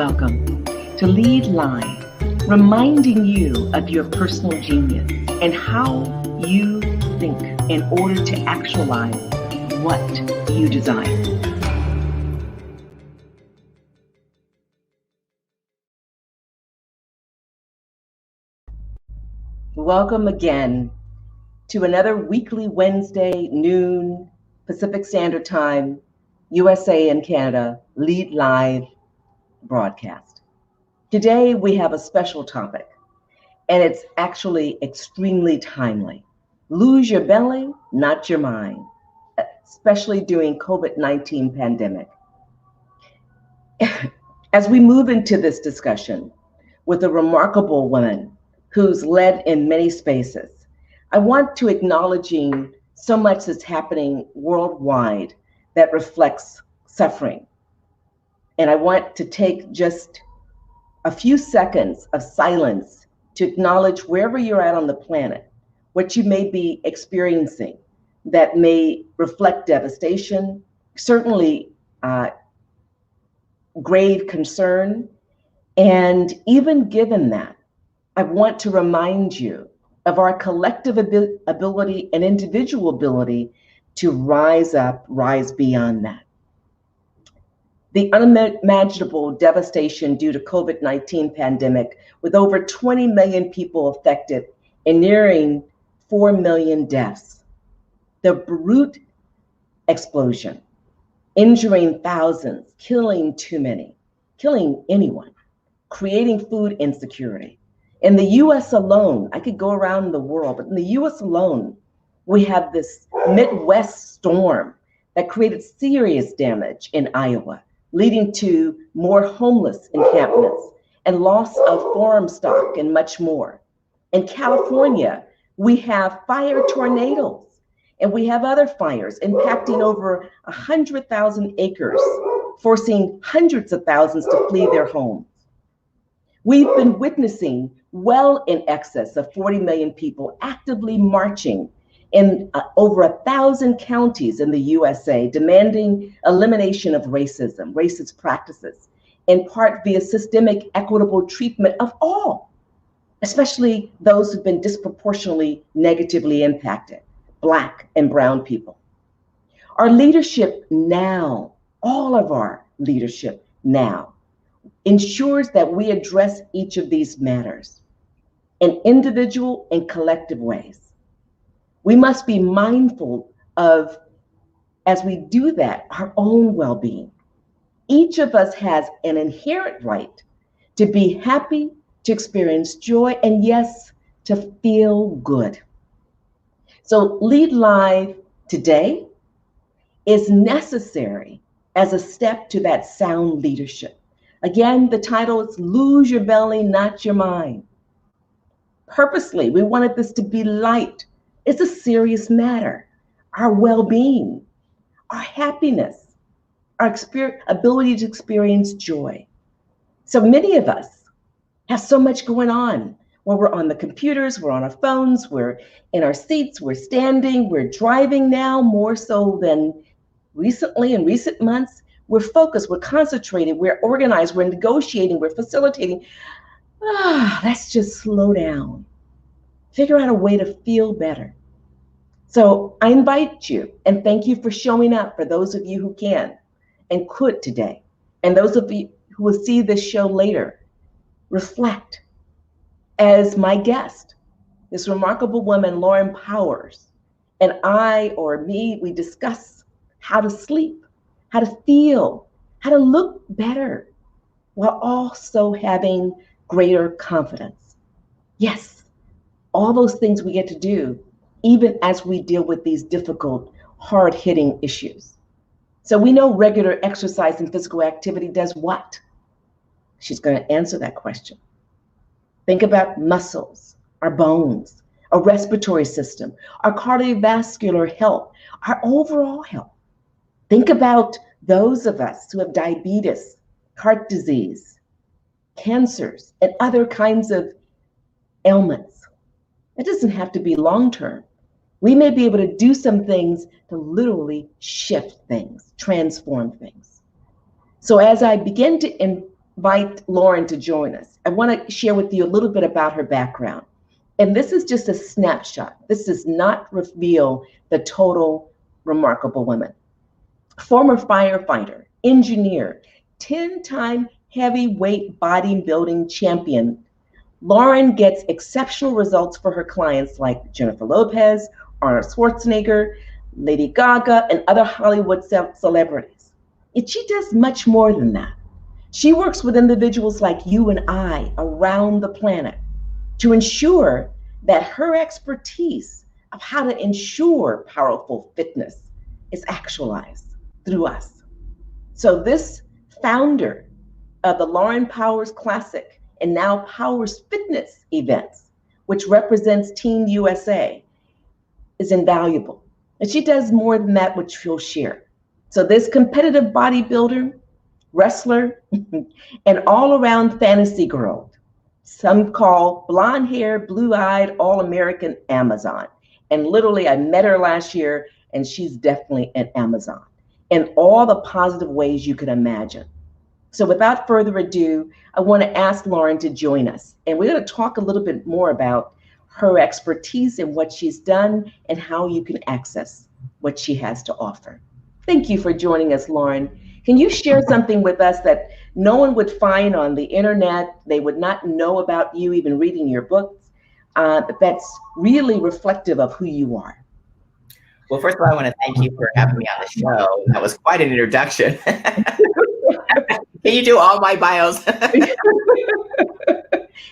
welcome to Lead Line, reminding you of your personal genius and how you think in order to actualize what you desire. Welcome again to another weekly Wednesday noon Pacific Standard Time, USA and Canada, Lead Live broadcast. Today we have a special topic, and it's actually extremely timely. Lose your belly, not your mind, especially during COVID-19 pandemic. As we move into this discussion with a remarkable woman who's led in many spaces, I want to acknowledging so much that's happening worldwide that reflects suffering. And I want to take just a few seconds of silence to acknowledge wherever you're at on the planet, what you may be experiencing that may reflect devastation, certainly grave concern. And even given that, I want to remind you of our collective ability and individual ability to rise up, rise beyond that. The unimaginable devastation due to COVID-19 pandemic, with over 20 million people affected and nearing 4 million deaths. The brute explosion, injuring thousands, killing too many, killing anyone, creating food insecurity. In the US alone, I could go around the world, but in the US alone, we have this Midwest storm that created serious damage in Iowa, leading to more homeless encampments and loss of farm stock and much more. In California, we have fire tornadoes, and we have other fires impacting over 100,000 acres, forcing hundreds of thousands to flee their homes. We've been witnessing well in excess of 40 million people actively marching in over 1,000 counties in the USA, demanding elimination of racism, racist practices, in part via systemic equitable treatment of all, especially those who've been disproportionately negatively impacted, Black and brown people. Our leadership now, all of our leadership now, ensures that we address each of these matters in individual and collective ways. We must be mindful of, as we do that, our own well-being. Each of us has an inherent right to be happy, to experience joy, and yes, to feel good. So Lead Live today is necessary as a step to that sound leadership. Again, the title is Lose Your Belly, Not Your Mind. Purposely, we wanted this to be light. It's a serious matter. Our well-being, our happiness, our ability to experience joy. So many of us have so much going on. Well, we're on the computers, we're on our phones, we're in our seats, we're standing, we're driving now more so than recently in recent months. We're focused, we're concentrated, we're organized, we're negotiating, we're facilitating. Let's just slow down. Figure out a way to feel better. So I invite you and thank you for showing up, for those of you who can and could today. And those of you who will see this show later, reflect. As my guest, this remarkable woman, Lauren Powers, and we discuss how to sleep, how to feel, how to look better, while also having greater confidence. Yes, all those things we get to do, even as we deal with these difficult, hard-hitting issues. So we know regular exercise and physical activity does what? She's going to answer that question. Think about muscles, our bones, our respiratory system, our cardiovascular health, our overall health. Think about those of us who have diabetes, heart disease, cancers, and other kinds of ailments. It doesn't have to be long-term. We may be able to do some things to literally shift things, transform things. So as I begin to invite Lauren to join us, I want to share with you a little bit about her background. And this is just a snapshot. This does not reveal the total remarkable woman. Former firefighter, engineer, 10-time heavyweight bodybuilding champion, Lauren gets exceptional results for her clients like Jennifer Lopez, Arnold Schwarzenegger, Lady Gaga, and other Hollywood celebrities. And she does much more than that. She works with individuals like you and I around the planet to ensure that her expertise of how to ensure powerful fitness is actualized through us. So this founder of the Lauren Powers Classic and now Powers Fitness events, which represents Team USA, is invaluable. And she does more than that, which she'll share. So this competitive bodybuilder, wrestler, and all-around fantasy girl, some call blonde hair, blue-eyed, all-American Amazon. And literally, I met her last year, and she's definitely an Amazon in all the positive ways you could imagine. So without further ado, I want to ask Lauren to join us. And we're going to talk a little bit more about her expertise and what she's done and how you can access what she has to offer. Thank you for joining us, Lauren. Can you share something with us that no one would find on the internet? They would not know about you, even reading your books, that's really reflective of who you are. Well, first of all, I want to thank you for having me on the show. That was quite an introduction. Can you do all my bios?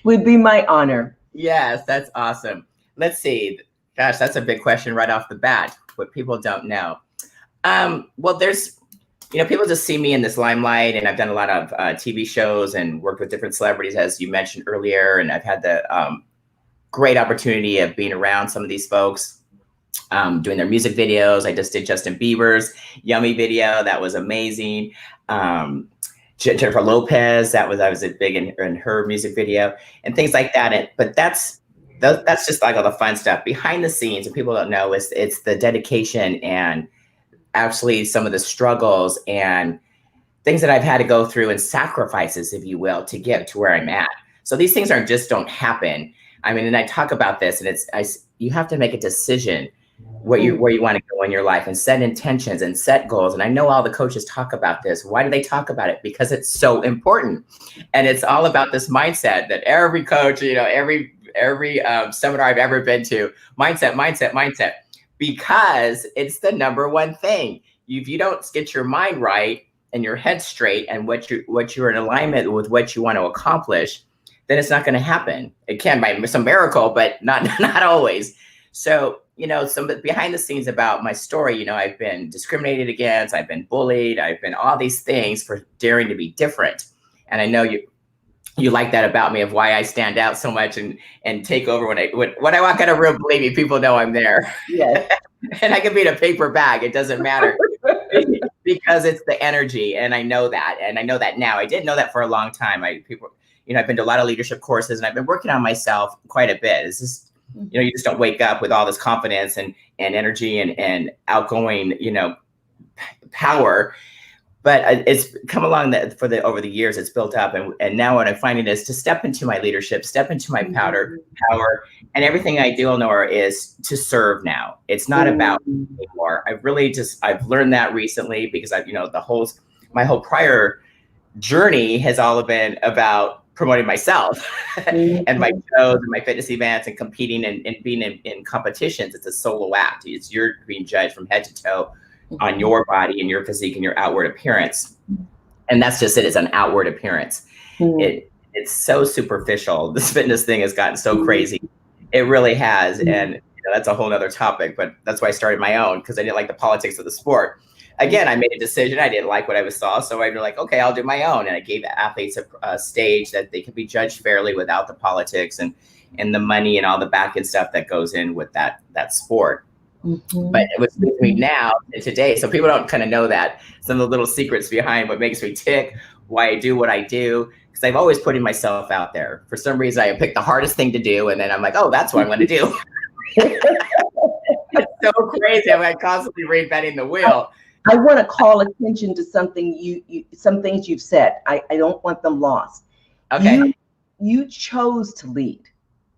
Would be my honor. Yes, that's awesome. Let's see. Gosh, that's a big question right off the bat, what people don't know. Well, there's, people just see me in this limelight, and I've done a lot of TV shows and worked with different celebrities, as you mentioned earlier. And I've had the great opportunity of being around some of these folks, doing their music videos. I just did Justin Bieber's Yummy video. That was amazing. Jennifer Lopez, I was big in her music video and things like that. But that's just like all the fun stuff behind the scenes. And people don't know it's the dedication and actually some of the struggles and things that I've had to go through and sacrifices, if you will, to get to where I'm at. So these things don't happen. I mean, and I talk about this, and you have to make a decision where you want to go in your life and set intentions and set goals. And I know all the coaches talk about this. Why do they talk about it? Because it's so important. And it's all about this mindset that every coach, every seminar I've ever been to, mindset, because it's the number one thing. If you don't get your mind right and your head straight and what you're in alignment with what you want to accomplish, then it's not going to happen. It can by some miracle, but not always. So, some behind the scenes about my story, I've been discriminated against, I've been bullied, I've been all these things for daring to be different. And I know you like that about me, of why I stand out so much and take over when I walk out of a room. Believe me, people know I'm there. Yes. And I can be in a paper bag. It doesn't matter because it's the energy. And I know that. And I know that now. I didn't know that for a long time. I've been to a lot of leadership courses, and I've been working on myself quite a bit. It's just, you just don't wake up with all this confidence and energy and outgoing, power. But it's come along that over the years, it's built up. And now what I'm finding is to step into my leadership, step into my power, and everything I do, Elnora, is to serve now. It's not about me anymore. I've learned that recently, because my whole prior journey has all been about promoting myself and my shows and my fitness events and competing and being in competitions. It's a solo act. You're being judged from head to toe on your body and your physique and your outward appearance. And that's just it. It's an outward appearance. It's so superficial. This fitness thing has gotten so crazy. It really has. And that's a whole nother topic, but that's why I started my own, because I didn't like the politics of the sport. Again, I made a decision. I didn't like what I saw. So I was like, okay, I'll do my own. And I gave athletes a stage that they could be judged fairly without the politics and the money and all the back end stuff that goes in with that sport. But it was with me now and today. So people don't kind of know that, some of the little secrets behind what makes me tick, why I do what I do. Because I've always putting myself out there. For some reason, I picked the hardest thing to do. And then I'm like, oh, that's what I'm going to do. It's so crazy. I'm constantly reinventing the wheel. I want to call attention to something some things you've said. I don't want them lost. Okay. You chose to lead.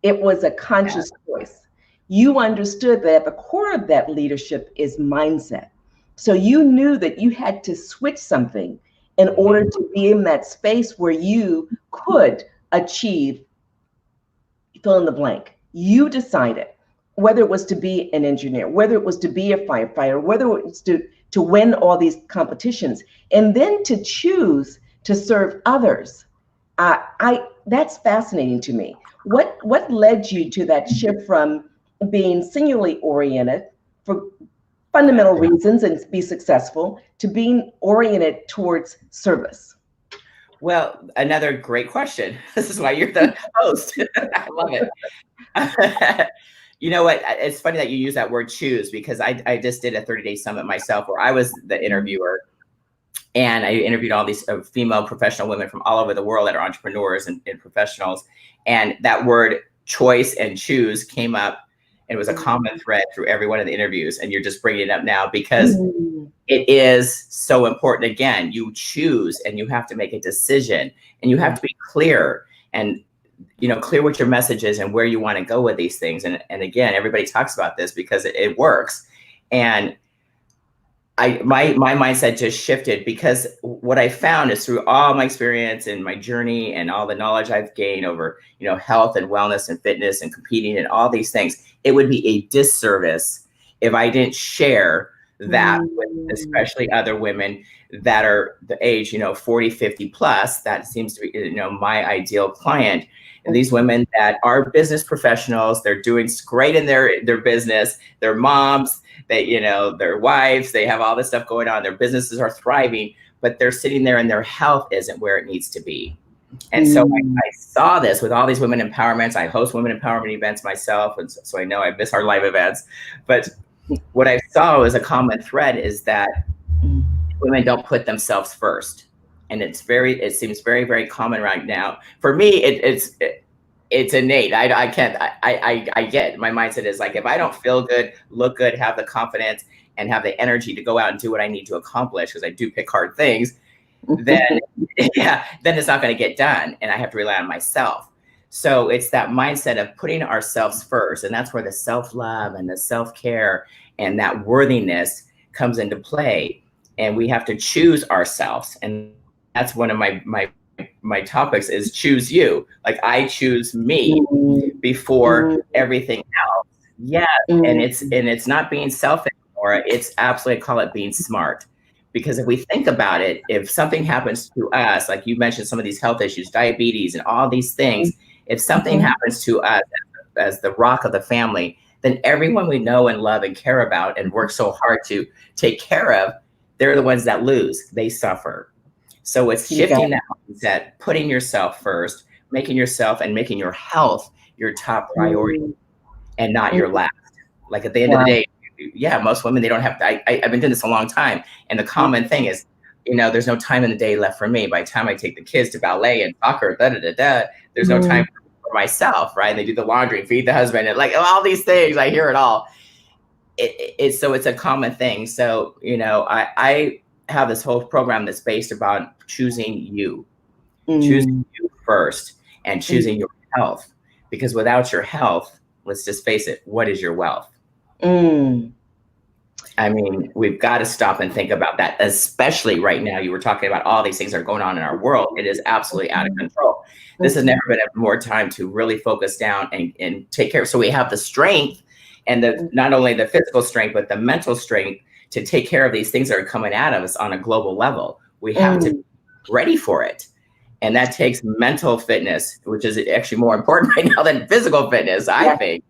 It was a Yeah. conscious choice. You understood that at the core of that leadership is mindset. So you knew that you had to switch something in order to be in that space where you could achieve fill in the blank. You decided whether it was to be an engineer, whether it was to be a firefighter, whether it was to win all these competitions, and then to choose to serve others. That's fascinating to me. What led you to that shift from being singularly oriented for fundamental reasons and be successful to being oriented towards service? Well, another great question. This is why you're the host. I love it. You know what? It's funny that you use that word choose, because I just did a 30-day summit myself where I was the interviewer, and I interviewed all these female professional women from all over the world that are entrepreneurs and professionals. And that word choice and choose came up, and it was a common thread through every one of the interviews. And you're just bringing it up now because it is so important. Again, you choose and you have to make a decision, and you have to be clear and clear what your message is and where you want to go with these things. And again, everybody talks about this because it works. And my mindset just shifted, because what I found is through all my experience and my journey and all the knowledge I've gained over, health and wellness and fitness and competing and all these things, it would be a disservice if I didn't share that with especially other women that are the age, 40, 50 plus. That seems to be, my ideal client. And these women that are business professionals, they're doing great in their business, they're moms, their wives, they have all this stuff going on, their businesses are thriving, but they're sitting there and their health isn't where it needs to be. And so I saw this with all these women empowerments. I host women empowerment events myself, and so I know I miss our live events. But what I saw as a common thread is that women don't put themselves first. And it seems very, very common right now. For me, it's innate. I get, my mindset is like, if I don't feel good, look good, have the confidence and have the energy to go out and do what I need to accomplish, because I do pick hard things, then it's not going to get done. And I have to rely on myself. So it's that mindset of putting ourselves first. And that's where the self-love and the self-care and that worthiness comes into play. And we have to choose ourselves. And that's one of my topics is choose you. Like, I choose me before everything else. Yeah. And it's not being selfish, or it's absolutely, call it being smart. Because if we think about it, if something happens to us, like you mentioned, some of these health issues, diabetes and all these things, if something happens to us as the rock of the family, then everyone we know and love and care about and work so hard to take care of, they're the ones that lose, they suffer. So it's shifting that mindset, putting yourself first, making yourself and making your health your top priority and not your last. Like, at the end of the day, most women, they don't have to, I've been doing this a long time. And the common thing is, there's no time in the day left for me. By the time I take the kids to ballet and soccer, there's no time for myself, right? And they do the laundry, feed the husband, and like all these things, I hear it all. So it's a common thing. So, I have this whole program that's based about choosing you first, and choosing your health, because without your health, let's just face it, what is your wealth? I mean, we've got to stop and think about that, especially right now. You were talking about all these things that are going on in our world. It is absolutely out of control. This has never been more time to really focus down and take care of. So we have the strength, and not only the physical strength, but the mental strength to take care of these things that are coming at us on a global level. We have to be ready for it. And that takes mental fitness, which is actually more important right now than physical fitness, I think.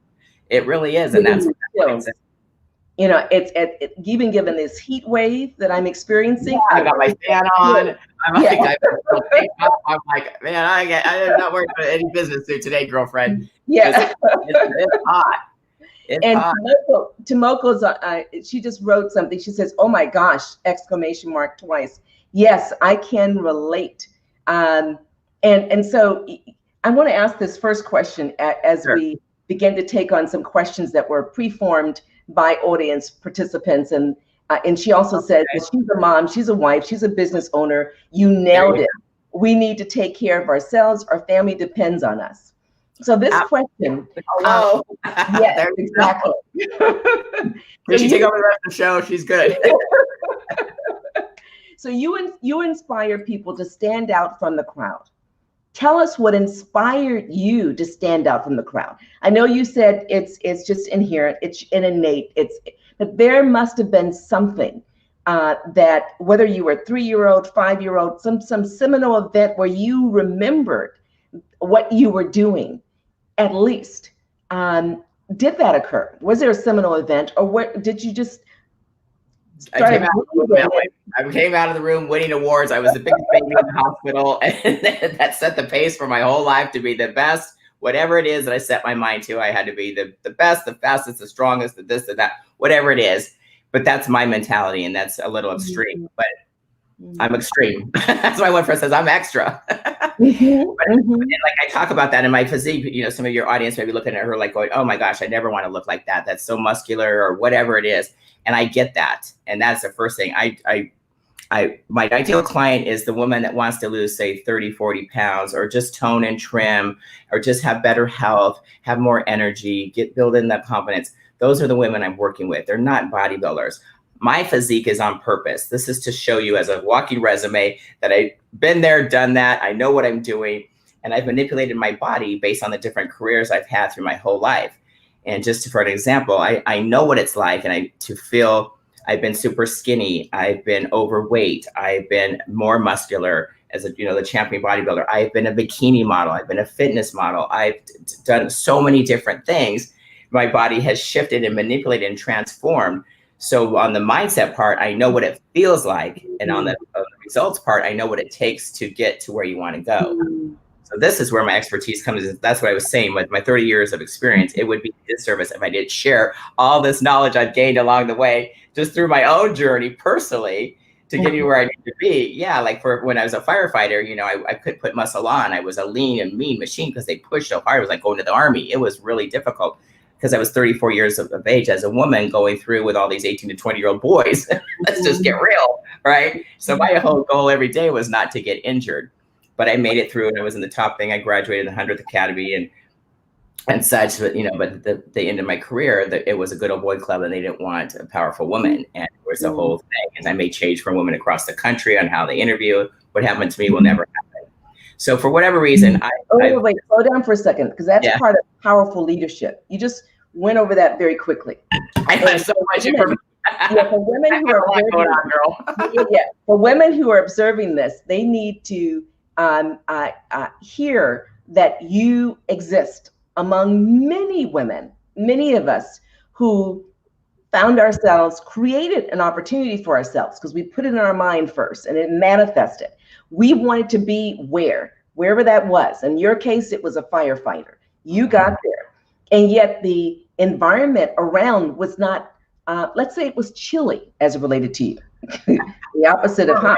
It really is. And that's it's even given this heat wave that I'm experiencing. I got my fan on. I'm like, man, I'm not working for any business suit today, girlfriend. It's hot. And Tomoko's, she just wrote something. She says, "Oh my gosh!" ! Twice. Yes, I can relate. And so I want to ask this first question as we begin to take on some questions that were preformed by audience participants. And And she also said that she's a mom, she's a wife, she's a business owner. You nailed it. We need to take care of ourselves. Our family depends on us. So this question. Hello. Yes, exactly. Did she take over the rest of the show? She's good. So you inspire people to stand out from the crowd. Tell us what inspired you to stand out from the crowd. I know you said it's just inherent, it's innate, but there must have been something that, whether you were a 3-year-old, 5-year-old, some seminal event where you remembered what you were doing, at least. Did that occur? Was there a seminal event, or what did you just I came out of the room winning awards. I was the biggest baby in the hospital, and that set the pace for my whole life to be the best. Whatever it is that I set my mind to, I had to be the best, the fastest, the strongest, the this, the that, whatever it is. But that's my mentality, and that's a little extreme. But I'm extreme. That's why one friend says I'm extra. Like I talk about that in my physique. You know, some of your audience may be looking at her like going, "Oh my gosh, I never want to look like that. That's so muscular," or whatever it is. And I get that. And that's the first thing. My ideal client is the woman that wants to lose, say, 30, 40 pounds, or just tone and trim, or just have better health, have more energy, build in that confidence. Those are the women I'm working with. They're not bodybuilders. My physique is on purpose. This is to show you as a walking resume that I've been there, done that. I know what I'm doing. And I've manipulated my body based on the different careers I've had through my whole life. And just for an example, I know what it's like, and to feel I've been super skinny, I've been overweight, I've been more muscular as the champion bodybuilder. I've been a bikini model, I've been a fitness model, I've done so many different things. My body has shifted and manipulated and transformed. So on the mindset part, I know what it feels like, and on the results part, I know what it takes to get to where you want to go. So this is where my expertise comes in. That's what I was saying with my 30 years of experience. It would be a disservice if I didn't share all this knowledge I've gained along the way, just through my own journey personally, to get me where I need to be. Yeah, like for when I was a firefighter, I couldn't put muscle on. I was a lean and mean machine because they pushed so hard. It was like going to the Army. It was really difficult because I was 34 years of age as a woman going through with all these 18 to 20-year-old boys. Let's just get real, right? So my whole goal every day was not to get injured. But I made it through, and I was in the top thing. I graduated the 100th Academy and such. But the end of my career, it was a good old boy club, and they didn't want a powerful woman, and it was the whole thing. And I made change for women across the country on how they interview. What happened to me will never happen. So for whatever reason, wait, slow down for a second, because that's part of powerful leadership. You just went over that very quickly. I have so much information. For women who are for women who are observing this, they need to hear that you exist among many women, many of us who found ourselves, created an opportunity for ourselves because we put it in our mind first and it manifested. We wanted to be wherever that was. In your case, it was a firefighter. You got there. And yet the environment around was not, let's say it was chilly as it related to you, the opposite of hot.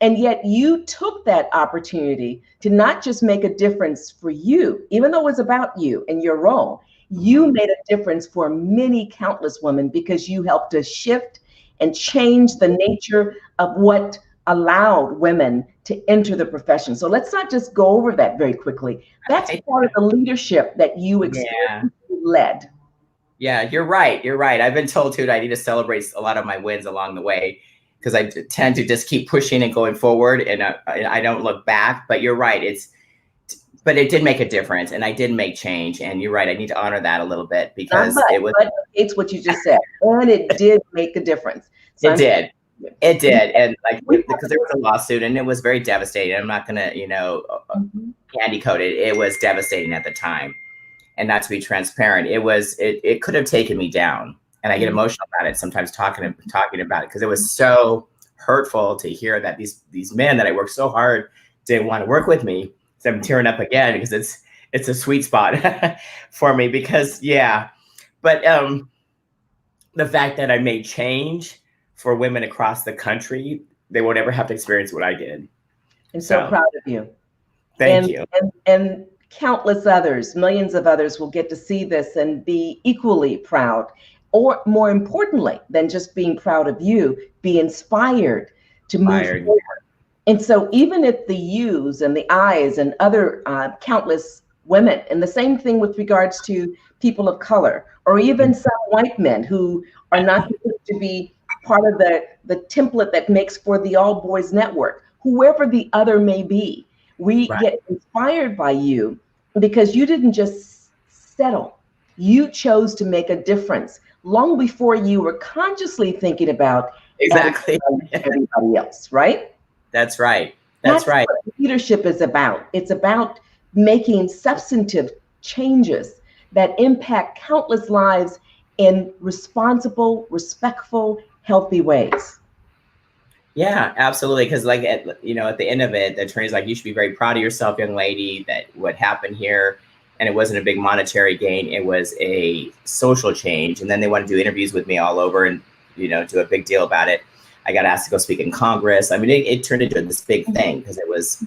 And yet you took that opportunity to not just make a difference for you, even though it was about you and your role, you made a difference for many countless women because you helped to shift and change the nature of what allowed women to enter the profession. So let's not just go over that very quickly. That's part of the leadership that you led. Yeah, you're right. You're right. I've been told too that I need to celebrate a lot of my wins along the way, because I tend to just keep pushing and going forward, and I don't look back. But you're right. But it did make a difference, and I did make change. And you're right. I need to honor that a little bit because it's what you just said, and it did make a difference. So it did, and because there was a lawsuit, and it was very devastating. I'm not gonna, candy coat it. It was devastating at the time, and not to be transparent, it could have taken me down. And I get emotional about it sometimes talking about it because it was so hurtful to hear that these men that I worked so hard didn't want to work with me. So I'm tearing up again because it's a sweet spot for me because but the fact that I made change for women across the country, they won't ever have to experience what I did. I'm so proud of you. Thank you. And countless others, millions of others will get to see this and be equally proud. or more importantly than just being proud of you, be inspired to move Fired. forward. And so even if the yous and the I's and other countless women, and the same thing with regards to people of color, or even some white men who are not considered to be part of the template that makes for the all boys network, whoever the other may be, we Right. get inspired by you because you didn't just settle. You chose to make a difference long before you were consciously thinking about Exactly. everybody else, right? That's right. That's right. What leadership is about. It's about making substantive changes that impact countless lives in responsible, respectful, healthy ways. Yeah, absolutely. Because like at the end of it, the attorney's like, you should be very proud of yourself, young lady, that what happened here. And it wasn't a big monetary gain. It was a social change. And then they wanted to do interviews with me all over and, do a big deal about it. I got asked to go speak in Congress. I mean, it turned into this big thing because it was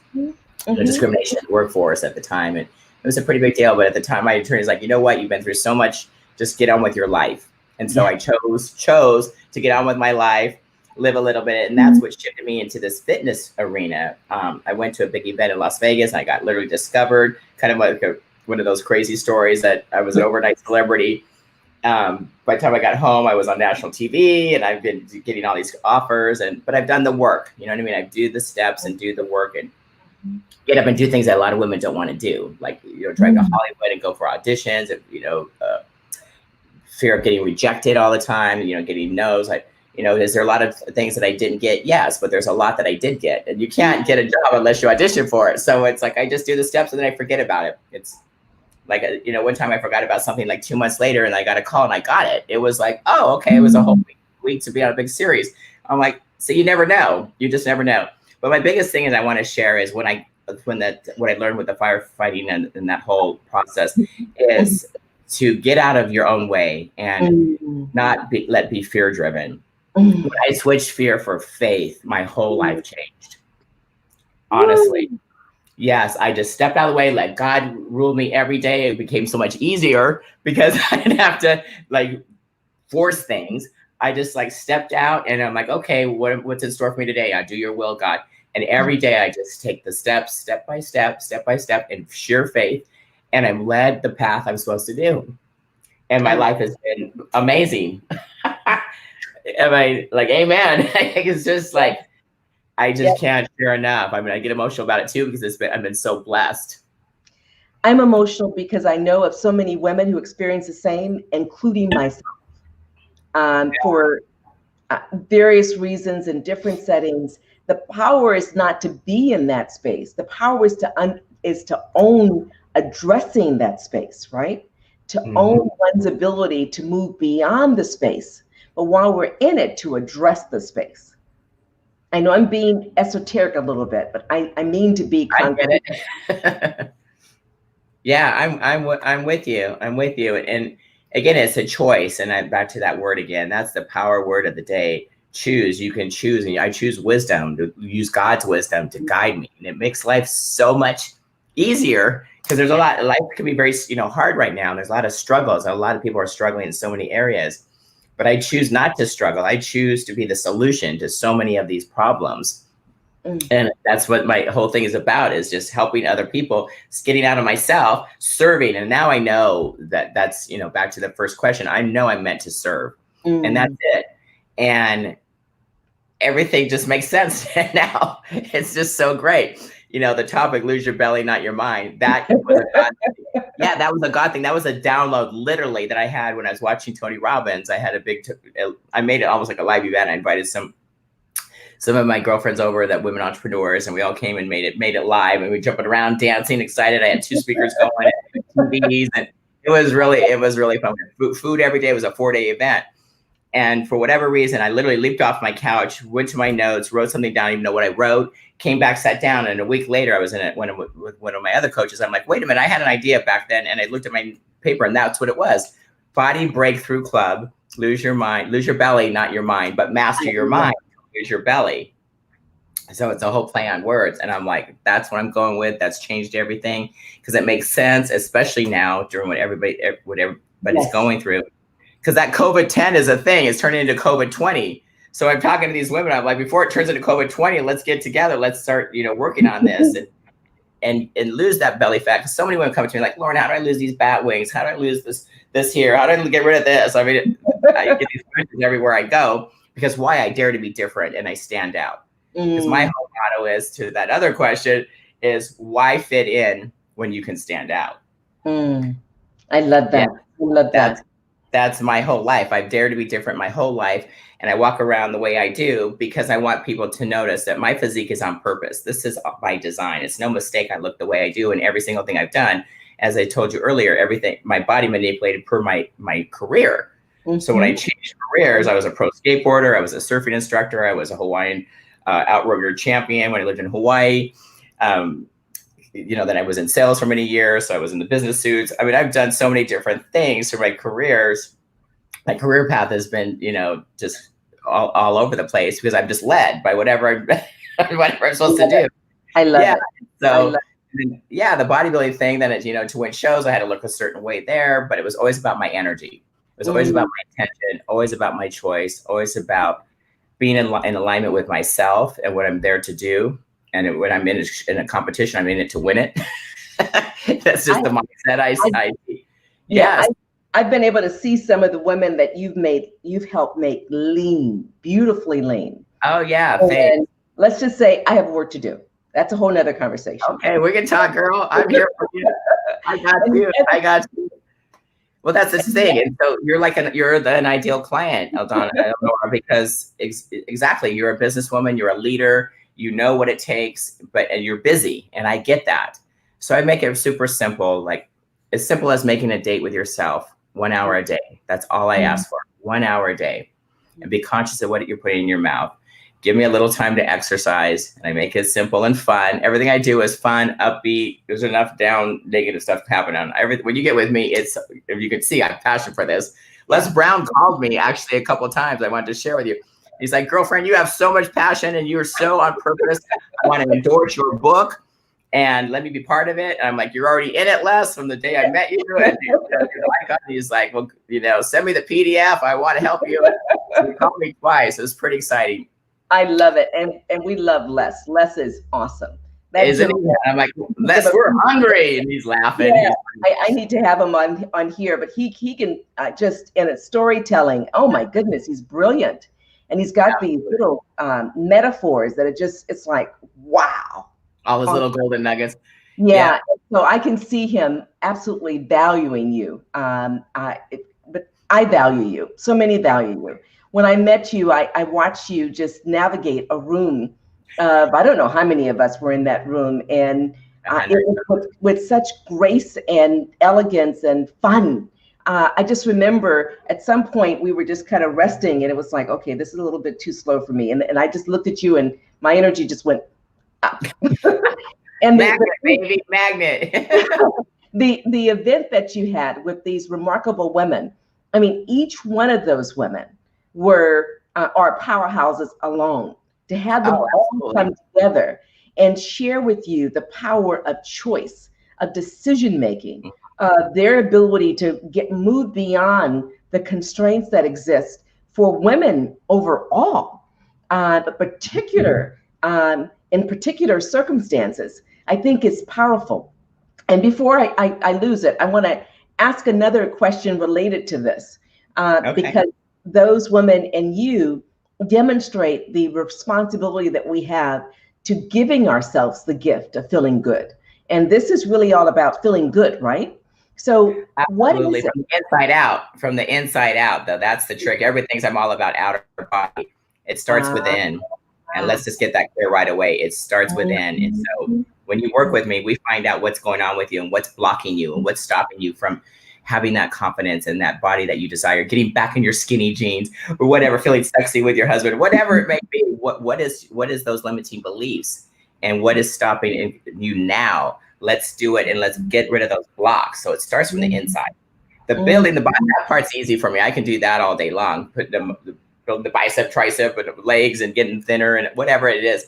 discrimination in the workforce at the time. And it was a pretty big deal. But at the time, my attorney's like, you know what? You've been through so much. Just get on with your life. And so I chose to get on with my life, live a little bit. And that's what shifted me into this fitness arena. I went to a big event in Las Vegas. And I got literally discovered, kind of like one of those crazy stories that I was an overnight celebrity. By the time I got home, I was on national TV and I've been getting all these offers, but I've done the work. You know what I mean? I do the steps and do the work and get up and do things that a lot of women don't want to do. Like, drive to Hollywood and go for auditions and, fear of getting rejected all the time, getting no's. Is there a lot of things that I didn't get? Yes, but there's a lot that I did get, and you can't get a job unless you audition for it. So it's like, I just do the steps and then I forget about it. It's like, one time I forgot about something like 2 months later and I got a call and I got it. It was like, oh, okay. It was a whole week to be on a big series. I'm like, so you never know. You just never know. But my biggest thing is I want to share is what I learned with the firefighting and that whole process is to get out of your own way and not be fear driven. When I switched fear for faith, my whole life changed. Honestly. Yes, I just stepped out of the way, let God rule me every day. It became so much easier because I didn't have to force things. I just stepped out and I'm like, okay, what's in store for me today? I do your will, God. And every day I just take the steps, step by step, in sheer faith. And I'm led the path I'm supposed to do. And my life has been amazing. Am I amen? It's just I just can't share enough. I mean, I get emotional about it too because I've been so blessed. I'm emotional because I know of so many women who experience the same, including myself, for various reasons in different settings. The power is not to be in that space. The power is to own addressing that space, right? To own one's ability to move beyond the space, but while we're in it, to address the space. I know I'm being esoteric a little bit, but I mean to be concrete. I get it. Yeah, I'm with you. I'm with you. And again, it's a choice. And I'm back to that word again. That's the power word of the day. Choose. You can choose. And I choose wisdom, to use God's wisdom to guide me. And it makes life so much easier because there's a lot. Life can be very hard right now. And there's a lot of struggles. A lot of people are struggling in so many areas. But I choose not to struggle. I choose to be the solution to so many of these problems. And that's what my whole thing is about, is just helping other people, getting out of myself, serving. And now I know that's, back to the first question, I know I'm meant to serve. And that's it. And everything just makes sense now. It's just so great. The topic, lose your belly, not your mind. That was a God thing. Yeah, that was a God thing. That was a download literally that I had when I was watching Tony Robbins. I had I made it almost like a live event. I invited some of my girlfriends over, that women entrepreneurs, and we all came and made it live, and we jumping around, dancing, excited. I had 2 speakers going, TVs, and it was really fun. Food every day. It was a 4-day event. And for whatever reason, I literally leaped off my couch, went to my notes, wrote something down, even know what I wrote, came back, sat down. And a week later, I was in it with one of my other coaches. I'm like, wait a minute, I had an idea back then. And I looked at my paper and that's what it was. Body Breakthrough Club, lose your belly, not your mind, but master your mind, lose your belly. So it's a whole play on words. And I'm like, that's what I'm going with. That's changed everything because it makes sense, especially now during what everybody's going through. because that COVID-10 is a thing. It's turning into COVID-20. So I'm talking to these women. I'm like, before it turns into COVID-20, let's get together. Let's start, working on this and lose that belly fat. Because so many women come to me like, Lauren, how do I lose these bat wings? How do I lose this here? How do I get rid of this? I mean, I get these questions everywhere I go, because why? I dare to be different and I stand out. Because my whole motto is, to that other question, is why fit in when you can stand out? I love that. Yeah, I love that. That's my whole life. I dare to be different my whole life. And I walk around the way I do because I want people to notice that my physique is on purpose. This is by design. It's no mistake I look the way I do, and every single thing I've done, as I told you earlier, everything, my body manipulated per my career. So when I changed careers, I was a pro skateboarder, I was a surfing instructor, I was a Hawaiian outrigger champion when I lived in Hawaii. Then I was in sales for many years. So I was in the business suits. I mean, I've done so many different things for my careers. My career path has been, just all over the place, because I'm just led by whatever I'm supposed to do. I love it. So the bodybuilding thing, then to win shows, I had to look a certain way there, but it was always about my energy. It was always about my intention, always about my choice, always about being in alignment with myself and what I'm there to do. And when I'm in a competition, I'm in it to win it. That's just the mindset I've been able to see some of the women that you've helped make lean, beautifully lean. Oh yeah. And let's just say I have work to do. That's a whole nother conversation. Okay, we can talk, girl. I'm here for you. I got you. Well, that's the thing. And so you're an ideal client, Elnora, because exactly, you're a businesswoman, you're a leader, you know what it takes, and you're busy, and I get that. So I make it super simple, like as simple as making a date with yourself, 1 hour a day. That's all I ask for, 1 hour a day. And be conscious of what you're putting in your mouth. Give me a little time to exercise, and I make it simple and fun. Everything I do is fun, upbeat. There's enough down negative stuff happening. When you get with me, if you can see, I'm passionate for this. Les Brown called me actually a couple of times. I wanted to share with you. He's like, girlfriend, you have so much passion and you're so on purpose. I want to endorse your book and let me be part of it. And I'm like, you're already in it, Les, from the day I met you. And he's like, well, send me the PDF. I want to help you. And he called me twice. It was pretty exciting. I love it. And we love Les. Les is awesome. Isn't he? I'm like, Les, we're hungry. And he's laughing. Yeah, I need to have him on here, but he can just in a storytelling. Oh my goodness, he's brilliant. And he's got these little metaphors that it's like, wow. All his little golden nuggets. Yeah. So I can see him absolutely valuing you. But I value you. So many value you. When I met you, I watched you just navigate a room of, I don't know how many of us were in that room. And it was with such grace and elegance and fun. I just remember at some point we were just kind of resting, and it was like, okay, this is a little bit too slow for me. And I just looked at you and my energy just went up. And magnet. The event that you had with these remarkable women, I mean, each one of those women are powerhouses alone. To have them all come together and share with you the power of choice, of decision making, their ability to move beyond the constraints that exist for women overall, in particular circumstances, I think is powerful. And before I lose it, I want to ask another question related to this, because those women and you demonstrate the responsibility that we have to giving ourselves the gift of feeling good. And this is really all about feeling good, right? So absolutely. From the inside out, though, that's the trick. Everybody thinks I'm all about outer body. It starts within. And let's just get that clear right away. It starts within. And so when you work with me, we find out what's going on with you and what's blocking you and what's stopping you from having that confidence in that body that you desire, getting back in your skinny jeans or whatever, feeling sexy with your husband, whatever it may be. What is those limiting beliefs and what is stopping you now? Let's do it and let's get rid of those blocks. So it starts from the inside. The building the body, that part's easy for me. I can do that all day long. Build the bicep, tricep, and legs and getting thinner and whatever it is.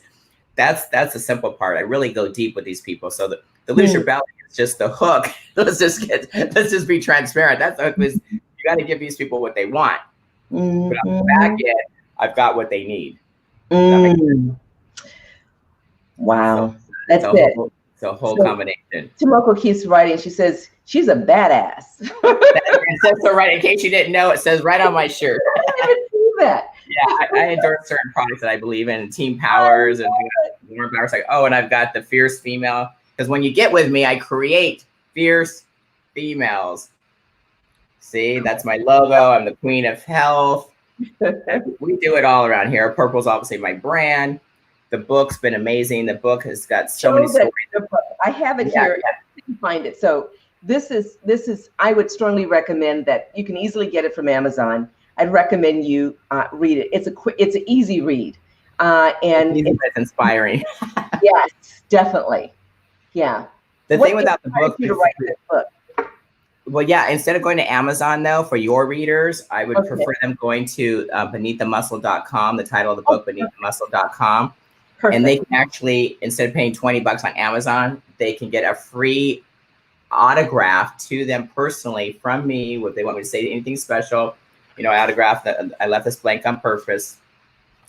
That's the simple part. I really go deep with these people. So the lose your belly is just the hook. Let's just be transparent. That's the hook. You got to give these people what they want. Mm-hmm. But on the back end, I've got what they need. That makes sense. Wow. So, That's it. It's a whole So, combination. Tomoko keeps writing. She says, she's a badass. It says so right, in case you didn't know, it says right on my shirt. I didn't see that. Yeah, I endorse certain products that I believe in, Team Powers and Warren Powers. Like, oh, and I've got the Fierce Female. Because when you get with me, I create fierce females. See, that's my logo. I'm the queen of health. We do it all around here. Purple's obviously my brand. The book's been amazing. The book has got so many stories. I have it here. I can find it. So this is. I would strongly recommend that you can easily get it from Amazon. I'd recommend you read it. It's an easy read, and it's inspiring. Yes, definitely. Yeah. The thing about the book, you to write this book? Well, yeah, instead of going to Amazon, though, for your readers, I would prefer them going to beneaththemuscle.com, the title of the book, beneaththemuscle.com. Perfect. And they can actually, instead of paying $20 on Amazon, they can get a free autograph to them personally from me. If they want me to say anything special, I autographed that. I left this blank on purpose.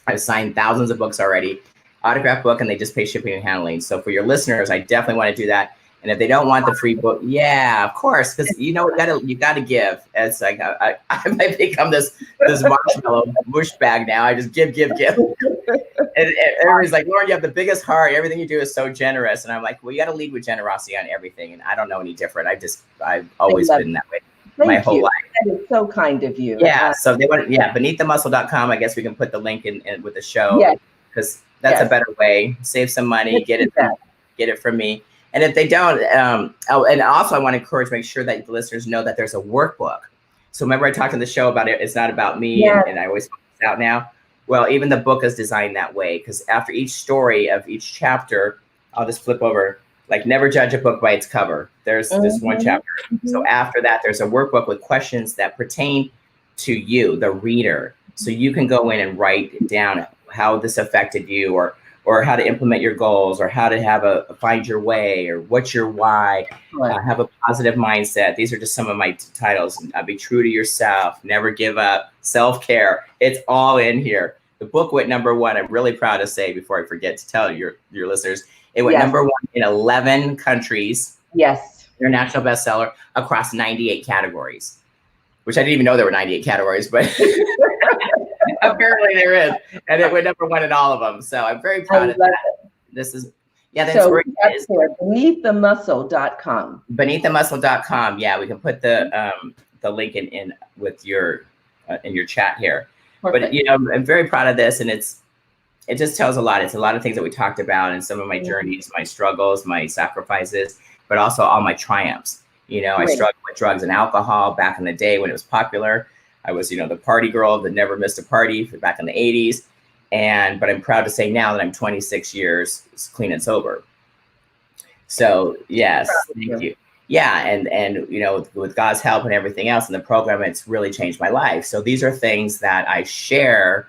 I've signed thousands of books already. Autograph book, and they just pay shipping and handling. So for your listeners, I definitely want to do that. And if they don't want the free book, yeah, of course, because you got to give. It's like I might become this marshmallow mush bag now. I just give. And everybody's like, Lauren, you have the biggest heart. Everything you do is so generous. And I'm like, well, you got to lead with generosity on everything. And I don't know any different. I've always been that way my whole life. That is so kind of you. Yeah. So they want, beneaththemuscle.com. I guess we can put the link in with the show because that's a better way. Save some money. Get it from me. And if they don't, and also I want to make sure that the listeners know that there's a workbook. So remember I talked in the show about it. It's not about me, and I always point this out now. Well, even the book is designed that way because after each story of each chapter, I'll just flip over, like never judge a book by its cover. There's this one chapter. So after that, there's a workbook with questions that pertain to you, the reader. So you can go in and write down how this affected you, or how to implement your goals, or how to find your way, or what's your why, have a positive mindset. These are just some of my titles. Be true to yourself, never give up, self-care. It's all in here. The book went #1. I'm really proud to say, before I forget to tell your listeners, it went #1 in 11 countries. Yes. International bestseller across 98 categories, which I didn't even know there were 98 categories, but apparently there is, and it went #1 in all of them. So I'm very proud of that. This is, so that's beneaththemuscle.com. Beneaththemuscle.com. Yeah, we can put the link in with your in your chat here. Perfect. But I'm very proud of this, and it just tells a lot. It's a lot of things that we talked about, and some of my journeys, my struggles, my sacrifices, but also all my triumphs. I struggled with drugs and alcohol back in the day when it was popular. I was, the party girl that never missed a party back in the 80s. But I'm proud to say now that I'm 26 years clean and sober. So yes, thank you. Yeah. And with God's help and everything else in the program, it's really changed my life. So these are things that I share,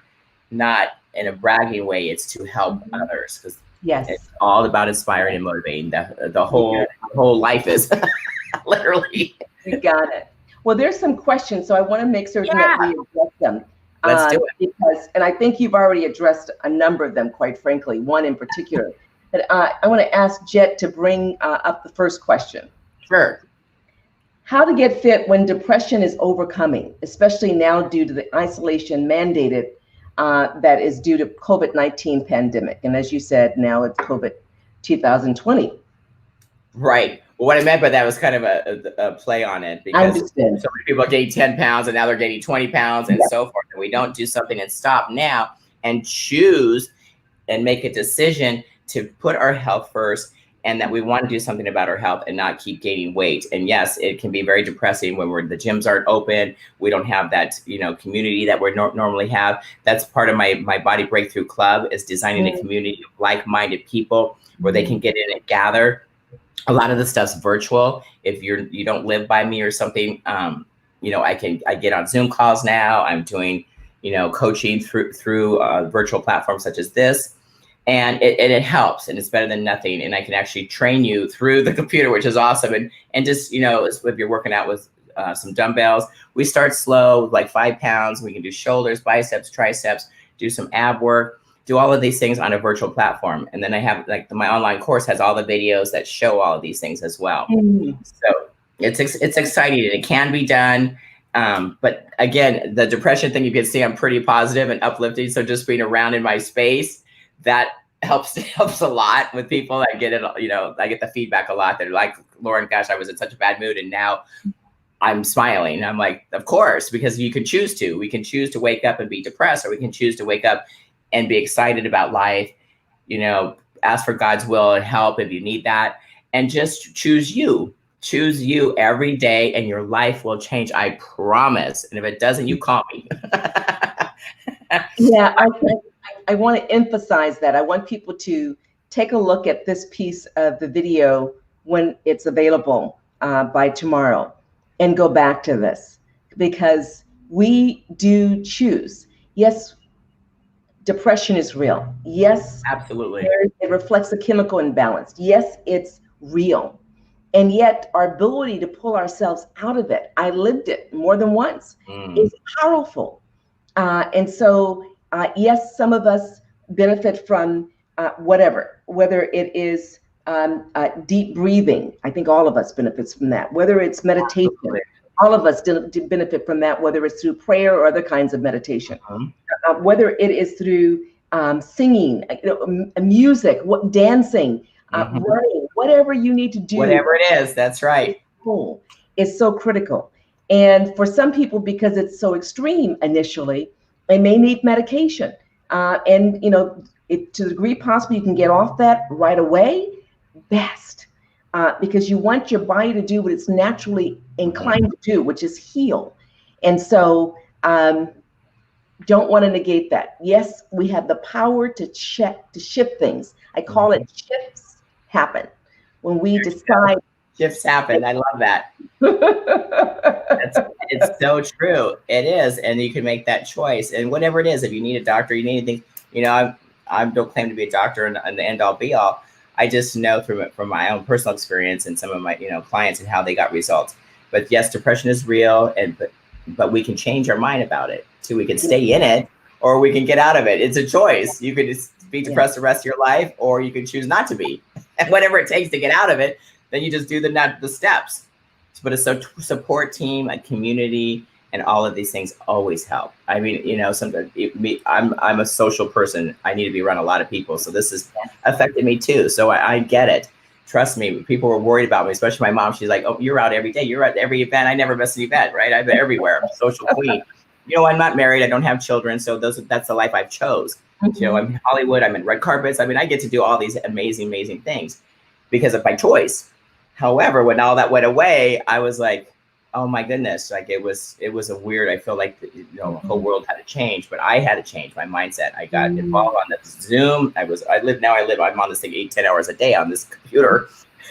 not in a bragging way. It's to help others, because it's all about inspiring and motivating. The whole life is literally. You got it. Well, there's some questions, so I want to make certain that we address them. Let's do it. And I think you've already addressed a number of them, quite frankly, one in particular. But I want to ask Jet to bring up the first question. Sure. How to get fit when depression is overcoming, especially now due to the isolation mandated that is due to COVID-19 pandemic. And as you said, now it's COVID 2020. Right. Well, what I meant by that was kind of a play on it, because so many people gain 10 pounds and now they're gaining 20 pounds and so forth. And we don't do something and stop now and choose and make a decision to put our health first, and that we want to do something about our health and not keep gaining weight. And yes, it can be very depressing when the gyms aren't open. We don't have that, community that we normally have. That's part of my Body Breakthrough Club, is designing a community of like-minded people where they can get in and gather. A lot of the stuff's virtual. If you don't live by me or something, I get on Zoom calls now. I'm doing, coaching through virtual platforms such as this. And it helps, and it's better than nothing. And I can actually train you through the computer, which is awesome. And just, if you're working out with some dumbbells. We start slow, like 5 pounds. We can do shoulders, biceps, triceps, do some ab work, do all of these things on a virtual platform. And then I have like my online course has all the videos that show all of these things as well. So it's exciting and it can be done. But again, the depression thing, you can see I'm pretty positive and uplifting. So just being around in my space, that helps a lot with people. I get it, I get the feedback a lot. They're like, Lauren, gosh, I was in such a bad mood and now I'm smiling. I'm like, of course, because you can choose to. We can choose to wake up and be depressed, or we can choose to wake up and be excited about life, ask for God's will and help if you need that, and just choose you every day and your life will change. I promise. And if it doesn't, you call me. Yeah, I want to emphasize that. I want people to take a look at this piece of the video when it's available by tomorrow and go back to this, because we do choose. Yes, depression is real. Yes, absolutely. It reflects a chemical imbalance. Yes, it's real. And yet our ability to pull ourselves out of it, I lived it more than once, is powerful. And so, yes, some of us benefit from whether it is deep breathing. I think all of us benefits from that. Whether it's meditation, absolutely. All of us benefit from that, whether it's through prayer or other kinds of meditation. Whether it is through singing, music, dancing, running, whatever you need to do. Whatever it is, that's right. It's so critical. And for some people, because it's so extreme initially, they may need medication. And, to the degree possible, you can get off that right away, best. Because you want your body to do what it's naturally inclined to do, which is heal. And so don't want to negate that. Yes, we have the power to shift things. I call it shifts happen. When we decide. Shifts happen. I love that. It's so true. It is. And you can make that choice. And whatever it is, if you need a doctor, you need anything, I don't claim to be a doctor and the end all be all. I just know from my own personal experience and some of my, clients and how they got results. But yes, depression is real. But we can change our mind about it. So we can stay in it or we can get out of it. It's a choice. You could just be depressed the rest of your life, or you can choose not to be. And whatever it takes to get out of it, then you just do the steps. But a support team, a community, and all of these things always help. I mean, sometimes I'm a social person. I need to be around a lot of people. So this has affected me too. So I get it. Trust me, people were worried about me, especially my mom. She's like, oh, you're out every day. You're at every event. I never miss an event, right? I've been everywhere. I'm a social queen. I'm not married. I don't have children. So that's the life I've chose. I'm in Hollywood. I'm in red carpets. I mean, I get to do all these amazing, amazing things because of my choice. However, when all that went away, I was like, oh my goodness, like it was a weird, I feel like the whole world had to change, but I had to change my mindset. I got involved on the Zoom. I'm on this thing 8-10 hours a day on this computer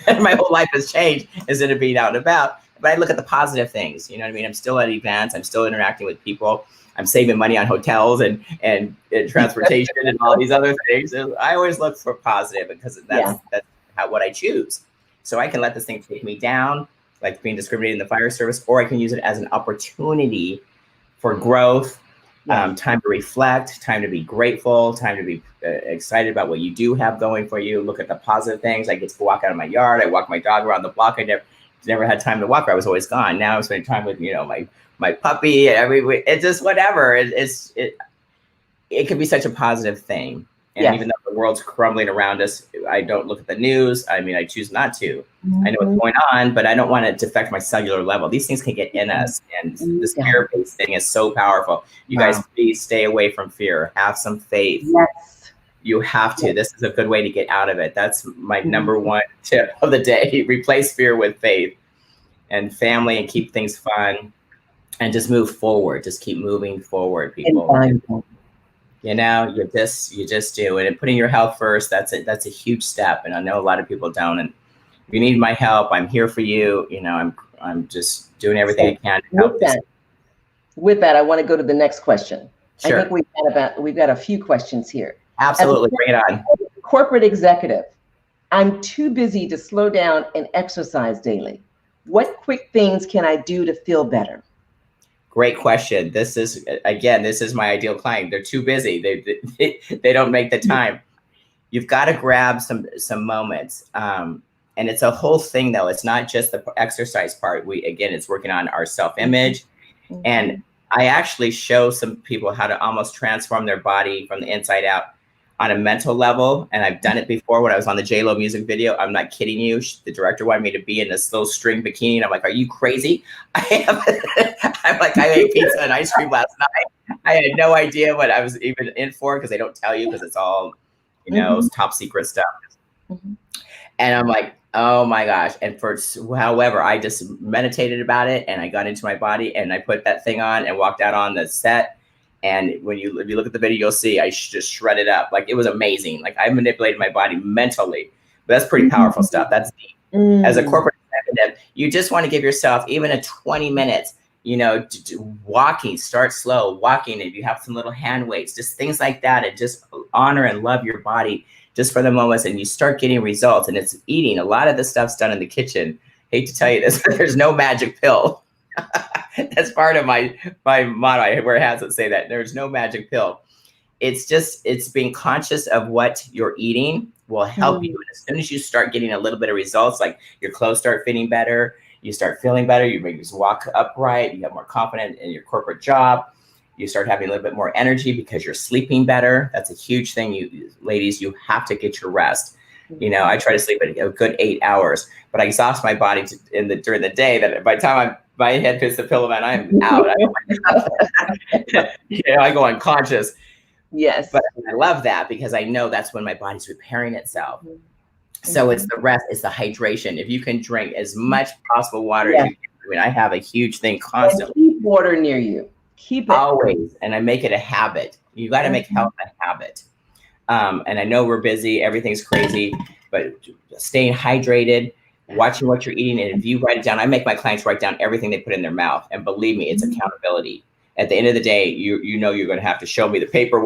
and my whole life has changed instead of being out and about. But I look at the positive things, you know what I mean? I'm still at events. I'm still interacting with people. I'm saving money on hotels and transportation and all these other things. And I always look for positive because that's what I choose. So I can let this thing take me down, like being discriminated in the fire service, or I can use it as an opportunity for growth, time to reflect, time to be grateful, time to be excited about what you do have going for you. Look at the positive things. I get to walk out of my yard. I walk my dog around the block. I never had time to walk her. I was always gone. Now I'm spending time with, my puppy and it's just whatever. It can be such a positive thing. And even though the world's crumbling around us, I don't look at the news. I mean, I choose not to. I know what's going on, but I don't want it to affect my cellular level. These things can get in us. And this fear-based thing is so powerful. You guys, please stay away from fear. Have some faith. Yes. You have to. This is a good way to get out of it. That's my number one tip of the day. Replace fear with faith and family and keep things fun and just move forward. Just keep moving forward, people. You just do it, and putting your health first. That's a huge step. And I know a lot of people don't. And if you need my help, I'm here for you. I'm just doing everything I can to help. With that, I want to go to the next question. Sure. I think we've got a few questions here. Absolutely, bring it on. Corporate executive, I'm too busy to slow down and exercise daily. What quick things can I do to feel better? Great question. This is, again, this is my ideal client. They're too busy. They don't make the time. You've got to grab some moments. And it's a whole thing though. It's not just the exercise part. It's working on our self-image. Mm-hmm. And I actually show some people how to almost transform their body from the inside out on a mental level. And I've done it before when I was on the J-Lo music video. I'm not kidding you. The director wanted me to be in this little string bikini. And I'm like, are you crazy? I'm like, I ate pizza and ice cream last night. I had no idea what I was even in for, because they don't tell you, because it's all, you know, top secret stuff. Mm-hmm. And I'm like, oh my gosh. And however, I just meditated about it, and I got into my body, and I put that thing on and walked out on the set. And if you look at the video, you'll see I just shredded up. Like, it was amazing. Like, I manipulated my body mentally. But that's pretty powerful stuff. That's deep. As a corporate executive, you just want to give yourself even a 20 minutes, you know, walking. Start slow, walking. If you have some little hand weights, just things like that, and just honor and love your body just for the moments, and you start getting results. And it's eating. A lot of the stuff's done in the kitchen. Hate to tell you this, but there's no magic pill. That's part of my motto. I wear hats that say that. There's no magic pill. It's being conscious of what you're eating will help you. And as soon as you start getting a little bit of results, like your clothes start fitting better, you start feeling better, you maybe just walk upright, you have more confidence in your corporate job, you start having a little bit more energy because you're sleeping better. That's a huge thing. You ladies, you have to get your rest. You know, I try to sleep a good 8 hours, but I exhaust my body during the day, that by the time my head hits the pillow, man, I'm out. You know, I go unconscious. Yes. But I love that, because I know that's when my body's repairing itself. So it's the rest, it's the hydration. If you can drink as much possible water as you can. I mean, I have a huge thing constantly. And keep water near you. Keep it. Always. And I make it a habit. You got to make health a habit. And I know we're busy, everything's crazy, but staying hydrated, watching what you're eating. And if you write it down, I make my clients write down everything they put in their mouth. And believe me, it's accountability. At the end of the day, you know you're going to have to show me the paper.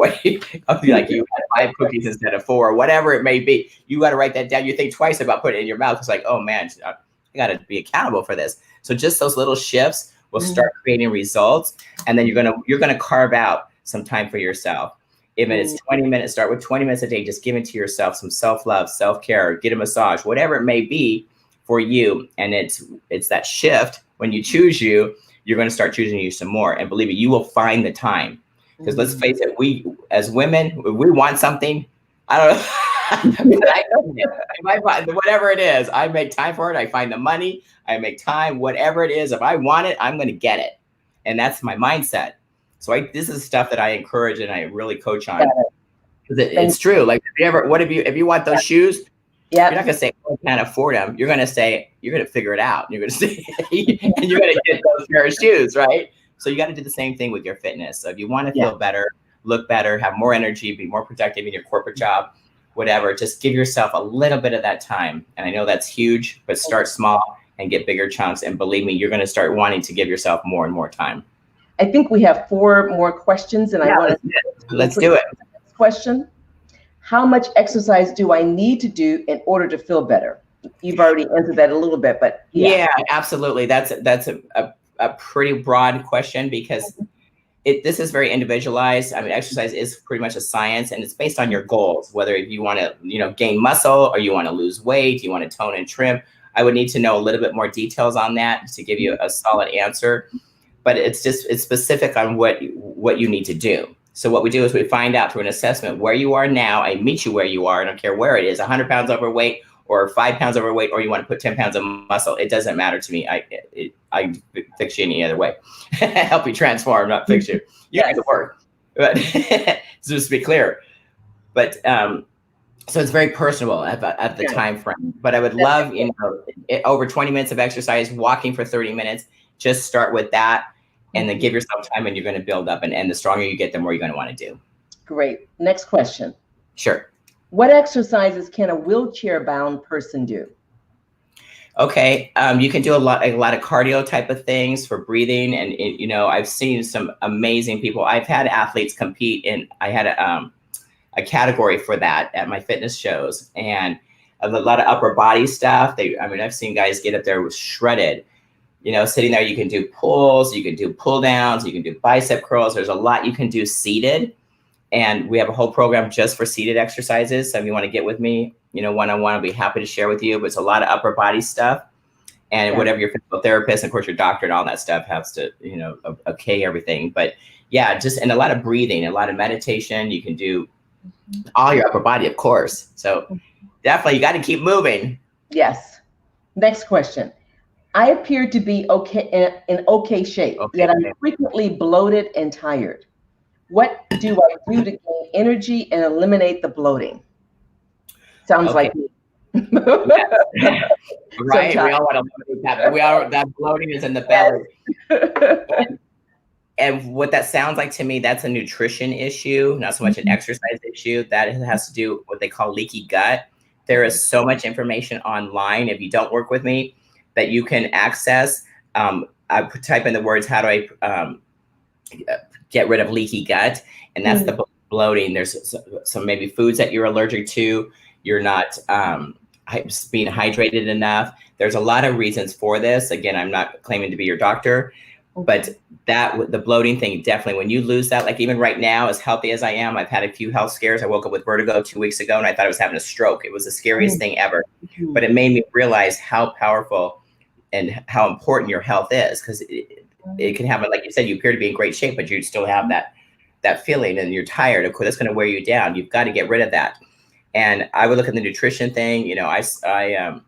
I'll be like, you had 5 cookies instead of 4, whatever it may be. You got to write that down. You think twice about putting it in your mouth. It's like, oh man, I got to be accountable for this. So just those little shifts will start creating results. And then you're gonna carve out some time for yourself. Even it's 20 minutes, start with 20 minutes a day, just giving to yourself some self-love, self-care, get a massage, whatever it may be for you. And it's that shift. When you choose you're going to start choosing you some more. And believe me, you will find the time. Because let's face it, we as women, we want something. I don't know. Whatever it is, I make time for it. I find the money. I make time. Whatever it is, if I want it, I'm going to get it. And that's my mindset. So this is stuff that I encourage and I really coach on. It's true. Like, if you want those shoes, you're not gonna say, oh, I can't afford them. You're gonna say, you're gonna figure it out. You're gonna say, and you're gonna get those pair of shoes, right? So you got to do the same thing with your fitness. So if you want to feel better, look better, have more energy, be more productive in your corporate job, whatever, just give yourself a little bit of that time. And I know that's huge, but start small and get bigger chunks. And believe me, you're gonna start wanting to give yourself more and more time. I think we have 4 more questions, and I want to let's do it. Next question: how much exercise do I need to do in order to feel better? You've already answered that a little bit, but yeah, absolutely. That's a pretty broad question, because this is very individualized. I mean, exercise is pretty much a science, and it's based on your goals. Whether you want to, gain muscle, or you want to lose weight, you want to tone and trim. I would need to know a little bit more details on that to give you a solid answer. But it's specific on what you need to do. So what we do is we find out through an assessment where you are now. I meet you where you are. I don't care where it is, 100 pounds overweight or 5 pounds overweight, or you want to put 10 pounds of muscle. It doesn't matter to me. I fix you any other way. Help you transform, not fix you. You make it work. But just to be clear. But so it's very personal at the time frame. But I would love, over 20 minutes of exercise, walking for 30 minutes. Just start with that. And then give yourself time, and you're going to build up. And the stronger you get, the more you're going to want to do. Great. Next question. Sure. What exercises can a wheelchair-bound person do? Okay. You can do a lot of cardio type of things for breathing. And, I've seen some amazing people. I've had athletes compete I had a category for that at my fitness shows, and a lot of upper body stuff. I've seen guys get up there shredded. sitting there, you can do pulls, you can do pull downs, you can do bicep curls. There's a lot you can do seated. And we have a whole program just for seated exercises. So if you want to get with me, one-on-one, I'll be happy to share with you. But it's a lot of upper body stuff. And whatever your physical therapist, and of course your doctor and all that stuff has to, okay everything. But yeah, and a lot of breathing, a lot of meditation. You can do all your upper body, of course. So definitely you got to keep moving. Yes. Next question. I appear to be in okay shape, yet I'm frequently bloated and tired. What do I do to gain energy and eliminate the bloating? Sounds like me. Right. We all want to eliminate that. That bloating is in the belly. And what that sounds like to me, that's a nutrition issue, not so much an exercise issue. That has to do with what they call leaky gut. There is so much information online, if you don't work with me, that you can access. I type in the words, how do I get rid of leaky gut? And that's the bloating. There's some maybe foods that you're allergic to. You're not being hydrated enough. There's a lot of reasons for this. Again, I'm not claiming to be your doctor, but the bloating thing, definitely when you lose that, like even right now, as healthy as I am, I've had a few health scares. I woke up with vertigo 2 weeks ago and I thought I was having a stroke. It was the scariest thing ever, but it made me realize how powerful and how important your health is, because it can happen. Like you said, you appear to be in great shape, but you still have that feeling and you're tired. Of course, that's going to wear you down. You've got to get rid of that. And I would look at the nutrition thing. I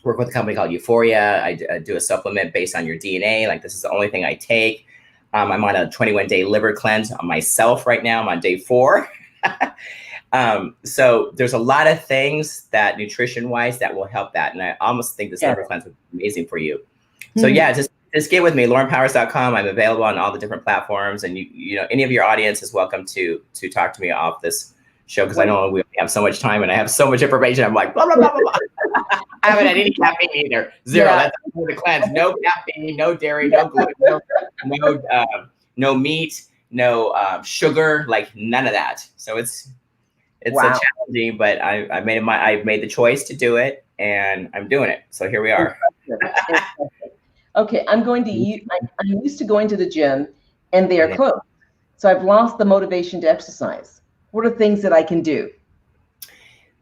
work with a company called Euphoria. I do a supplement based on your DNA. Like this is the only thing I take. I'm on a 21-day liver cleanse on myself right now. I'm on day 4. So there's a lot of things that nutrition-wise that will help that. And I almost think this liver cleanse would be amazing for you. So yeah, just get with me, laurenpowers.com. I'm available on all the different platforms. And any of your audience is welcome to talk to me off this show, because I know we have so much time and I have so much information. I'm like, blah, blah, blah, blah, blah. I haven't had any caffeine either. Zero. That's the cleanse. No caffeine, no dairy, no gluten, no meat, no sugar, like none of that. So it's a challenging, but I made the choice to do it and I'm doing it. So here we are. Okay, I'm used to going to the gym and they are closed. So I've lost the motivation to exercise. What are things that I can do?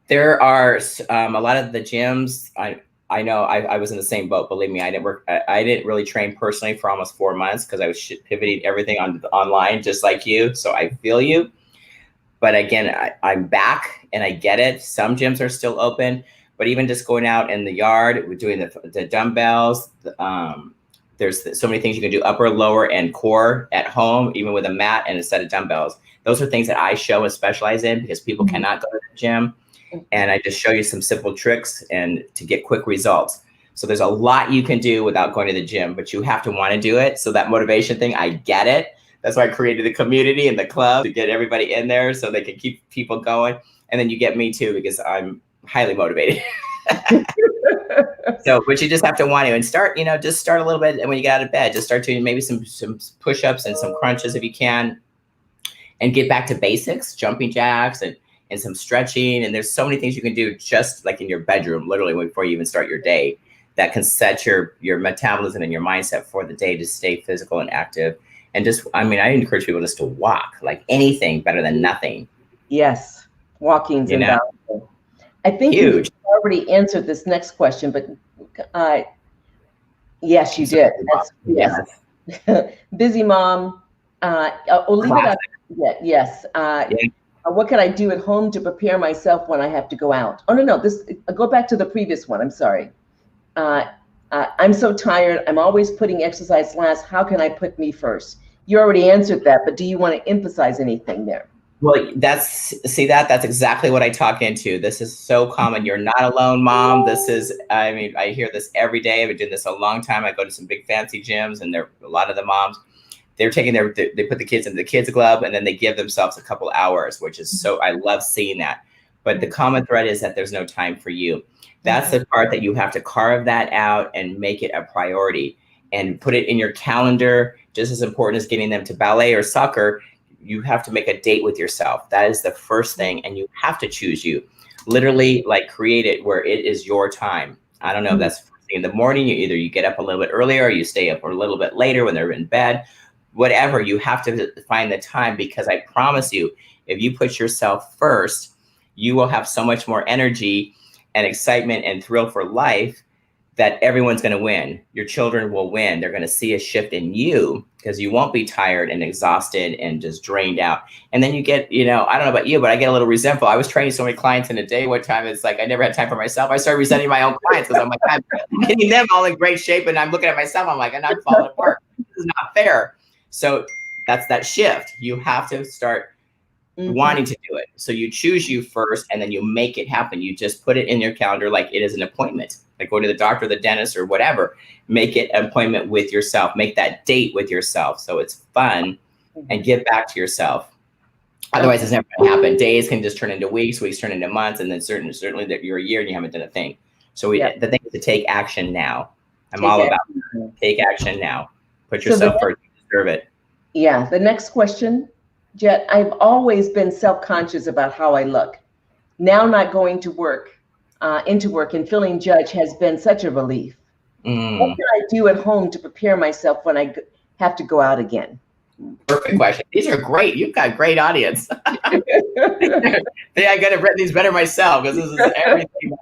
There are a lot of the gyms. I know I was in the same boat. Believe me, I didn't really train personally for almost 4 months because I was pivoting everything online, just like you. So I feel you. But again, I'm back and I get it. Some gyms are still open, but even just going out in the yard, we're doing the dumbbells. There's so many things you can do, upper, lower, and core at home, even with a mat and a set of dumbbells. Those are things that I show and specialize in because people cannot go to the gym. And I just show you some simple tricks and to get quick results. So there's a lot you can do without going to the gym, but you have to want to do it. So that motivation thing, I get it. That's why I created the community and the club to get everybody in there so they can keep people going. And then you get me too, because I'm highly motivated. So, but you just have to want to, and start, just start a little bit. And when you get out of bed, just start doing maybe some push-ups and some crunches if you can, and get back to basics, jumping jacks and some stretching. And there's so many things you can do just like in your bedroom, literally before you even start your day, that can set your metabolism and your mindset for the day to stay physical and active. And I encourage people just to walk, like anything better than nothing. Yes. Walking's invaluable. I think you already answered this next question, but yes, you did. Yes. Busy mom. Leave it up. Yes. What can I do at home to prepare myself when I have to go out? Oh, no. Go back to the previous one. I'm sorry. I'm so tired. I'm always putting exercise last. How can I put me first? You already answered that, but do you want to emphasize anything there? Well, that's exactly what I talk into. This is so common. You're not alone, mom. I hear this every day. I've been doing this a long time. I go to some big fancy gyms, and a lot of the moms, they're taking they put the kids into the kids club, and then they give themselves a couple hours, which is I love seeing that. But the common thread is that there's no time for you. That's the part that you have to carve that out and make it a priority and put it in your calendar. Just as important as getting them to ballet or soccer, you have to make a date with yourself. That is the first thing. And you have to choose you. Literally, like, create it where it is your time. I don't know if that's thing in the morning. You get up a little bit earlier, or you stay up a little bit later when they're in bed. Whatever, you have to find the time, because I promise you, if you put yourself first, you will have so much more energy and excitement and thrill for life that everyone's going to win. Your children will win. They're going to see a shift in you, because you won't be tired and exhausted and just drained out. And then you get, I don't know about you, but I get a little resentful. I was training so many clients in a day one time. It's like I never had time for myself. I started resenting my own clients, because I'm like, I'm getting them all in great shape, and I'm looking at myself. I'm like, and I'm falling apart. This is not fair. So that's that shift. You have to start wanting to do it. So you choose you first, and then you make it happen. You just put it in your calendar like it is an appointment, like go to the doctor, the dentist, or whatever. Make it an appointment with yourself. Make that date with yourself, so it's fun, and give back to yourself. Otherwise, it's never going to happen. Days can just turn into weeks, weeks turn into months, and then certainly that you're a year and you haven't done a thing. So the thing is to take action now. I'm all about take action now. Put yourself first. You deserve it. Yeah. The next question, Jet. I've always been self-conscious about how I look. Now not going to work, into work, and feeling judged has been such a relief. What can I do at home to prepare myself when I have to go out again? Perfect question. These are great. You've got a great audience. I think I could have written these better myself, because this is everything.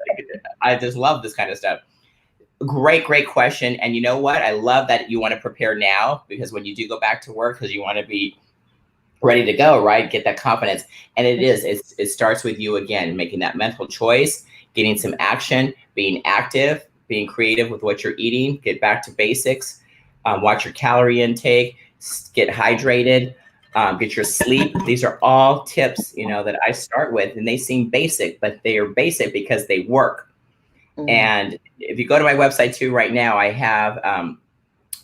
I just love this kind of stuff. Great question. And you know what? I love that you want to prepare now, because when you do go back to work, because you want to be ready to go, right? Get that confidence. And it starts with you again, making that mental choice, getting some action, being active, being creative with what you're eating, get back to basics, watch your calorie intake, get hydrated, get your sleep. These are all tips, that I start with, and they seem basic, but they are basic because they work. And if you go to my website too, right now, I have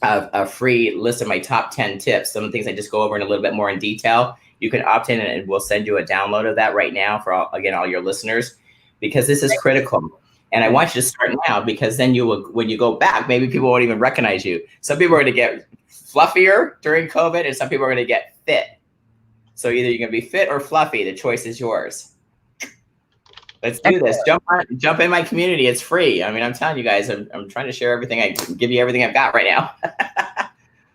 a free list of my top 10 tips. Some of the things I just go over in a little bit more in detail. You can opt in, and we'll send you a download of that right now for all your listeners, because this is critical. And I want you to start now, because then when you go back, maybe people won't even recognize you. Some people are going to get fluffier during COVID, and some people are going to get fit. So either you're going to be fit or fluffy. The choice is yours. Let's do this. Jump in my community. It's free. I mean, I'm telling you guys, I'm trying to share everything. I give you everything I've got right now.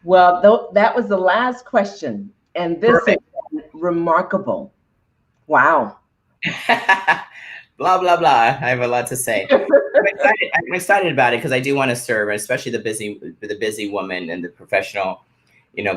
Well, that was the last question, and this is remarkable. Wow. Blah blah blah. I have a lot to say. I'm excited about it, because I do want to serve, especially the busy woman and the professional,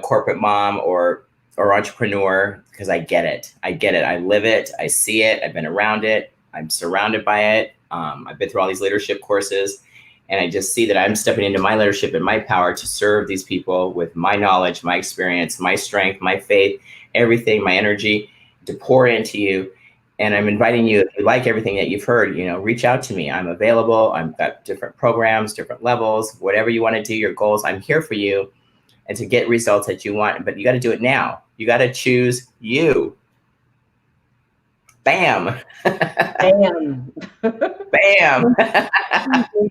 corporate mom or entrepreneur, because I get it. I live it. I see it. I've been around it. I'm surrounded by it. I've been through all these leadership courses, and I just see that I'm stepping into my leadership and my power to serve these people with my knowledge, my experience, my strength, my faith, everything, my energy, to pour into you. And I'm inviting you, if you like everything that you've heard, reach out to me. I'm available. I've got different programs, different levels, whatever you want to do, your goals. I'm here for you, and to get results that you want. But you got to do it now. You got to choose you. Bam. Bam. Bam.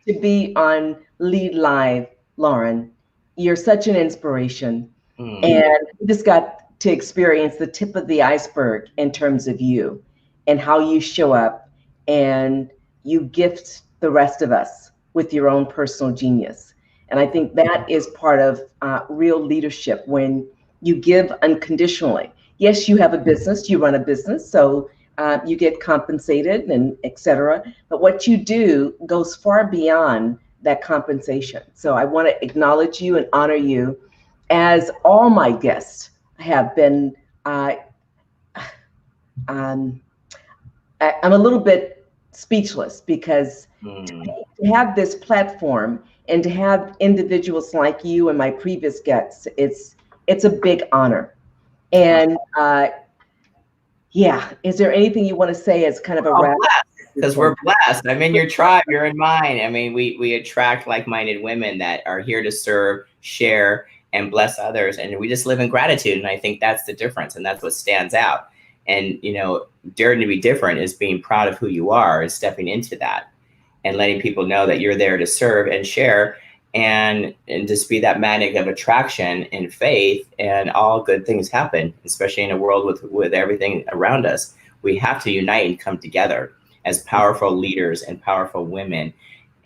To be on Lead Live, Lauren. You're such an inspiration. And we just got to experience the tip of the iceberg in terms of you and how you show up, and you gift the rest of us with your own personal genius. And I think that is part of real leadership, when you give unconditionally. Yes, you have a business, you run a business, so you get compensated and et cetera. But what you do goes far beyond that compensation. So I want to acknowledge you and honor you, as all my guests have been. I'm a little bit speechless, because to have this platform and to have individuals like you and my previous guests, it's a big honor. And is there anything you want to say as kind of a wrap? Because we're blessed. I'm in your tribe. You're in mine. I mean, we attract like-minded women that are here to serve, share, and bless others. And we just live in gratitude. And I think that's the difference. And that's what stands out. And, daring to be different is being proud of who you are and stepping into that and letting people know that you're there to serve and share, and just be that magnet of attraction and faith, and all good things happen, especially in a world with everything around us. We have to unite and come together as powerful leaders and powerful women,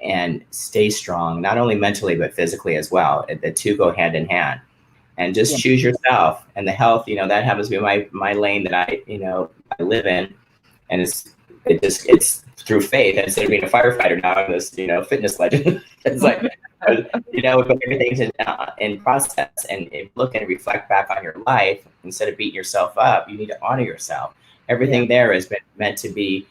and stay strong, not only mentally, but physically as well. The two go hand in hand. And just choose yourself. And the health, that happens to be my lane that I live in. And it's through faith. And instead of being a firefighter, now I'm this, fitness legend. It's like, we put everything in process, and look and reflect back on your life. Instead of beating yourself up, you need to honor yourself. Everything there has been meant to lead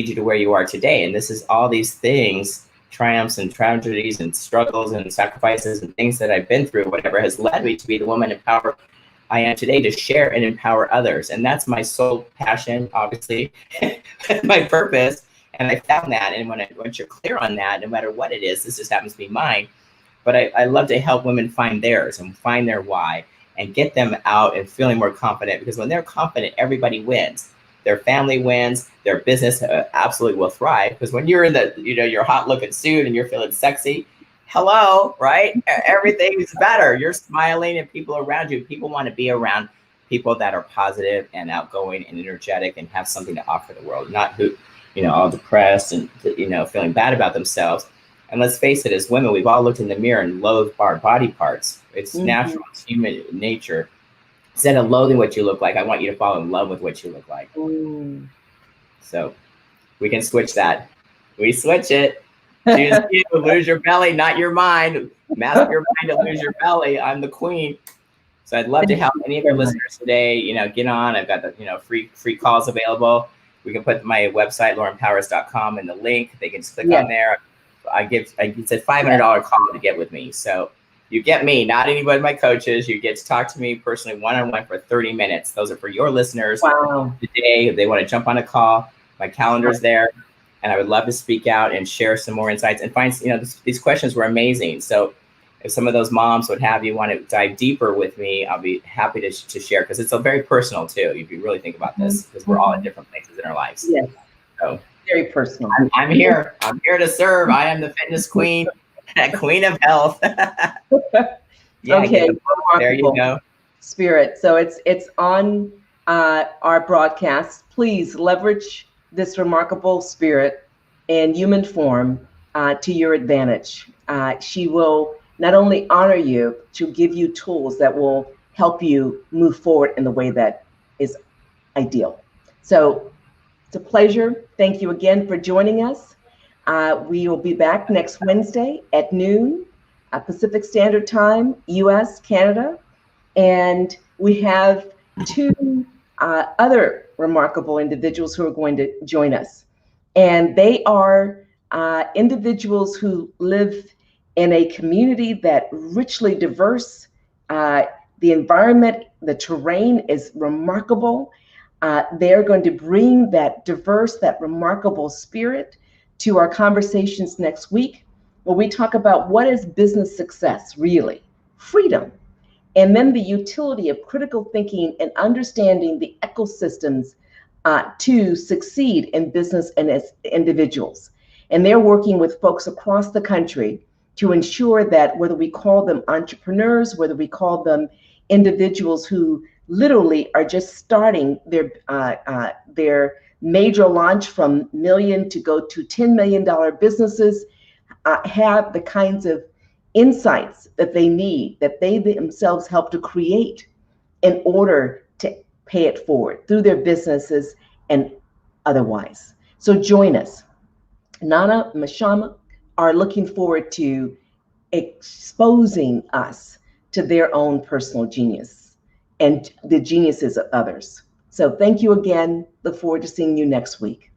you to where you are today. And this is all these things, triumphs and tragedies and struggles and sacrifices and things that I've been through, whatever has led me to be the woman in power I am today, to share and empower others. And that's my sole passion, obviously, my purpose. And I found that. And once you're clear on that, no matter what it is, this just happens to be mine. But I love to help women find theirs and find their why and get them out and feeling more confident, because when they're confident, everybody wins. Their family wins, their business absolutely will thrive. Because when you're in your hot looking suit and you're feeling sexy, hello, right? Everything's better. You're smiling, and people around you, people want to be around people that are positive and outgoing and energetic and have something to offer the world, not who, all depressed and, feeling bad about themselves. And let's face it, as women, we've all looked in the mirror and loathed our body parts. It's natural, it's human nature. Instead of loathing what you look like, I want you to fall in love with what you look like. So we can switch that. We switch it. Choose you, lose your belly, not your mind. Master your mind to lose your belly. I'm the queen. So I'd love to help any of your listeners today, get on. I've got the, free calls available. We can put my website, laurenpowers.com, in the link. They can just click on there. It's a $500 call to get with me. So you get me, not anybody of my coaches. You get to talk to me personally, one-on-one, for 30 minutes. Those are for your listeners today. If they want to jump on a call, my calendar's there. And I would love to speak out and share some more insights and find, these questions were amazing. So if some of those moms, what have you, want to dive deeper with me, I'll be happy to share, because it's very personal too, if you really think about this, because we're all in different places in our lives. Yes. So very personal. I'm here. I'm here to serve. I am the fitness queen, queen of health. Okay. There you go. Spirit. So it's on our broadcast. Please leverage this remarkable spirit in human form to your advantage. She will not only honor you, she'll give you tools that will help you move forward in the way that is ideal. So it's a pleasure. Thank you again for joining us. We will be back next Wednesday at noon, Pacific Standard Time, US, Canada. And we have two other remarkable individuals who are going to join us. And they are individuals who live in a community that richly diverse. The environment, the terrain is remarkable. They're going to bring that diverse, that remarkable spirit to our conversations next week, where we talk about what is business success really, freedom, and then the utility of critical thinking and understanding the ecosystems to succeed in business and as individuals. And they're working with folks across the country to ensure that, whether we call them entrepreneurs, whether we call them individuals who literally are just starting their major launch from million to go to $10 million businesses, have the kinds of insights that they need, that they themselves help to create in order to pay it forward through their businesses and otherwise. So join us. Nana, Mashama are looking forward to exposing us to their own personal genius and the geniuses of others. So thank you again. Look forward to seeing you next week.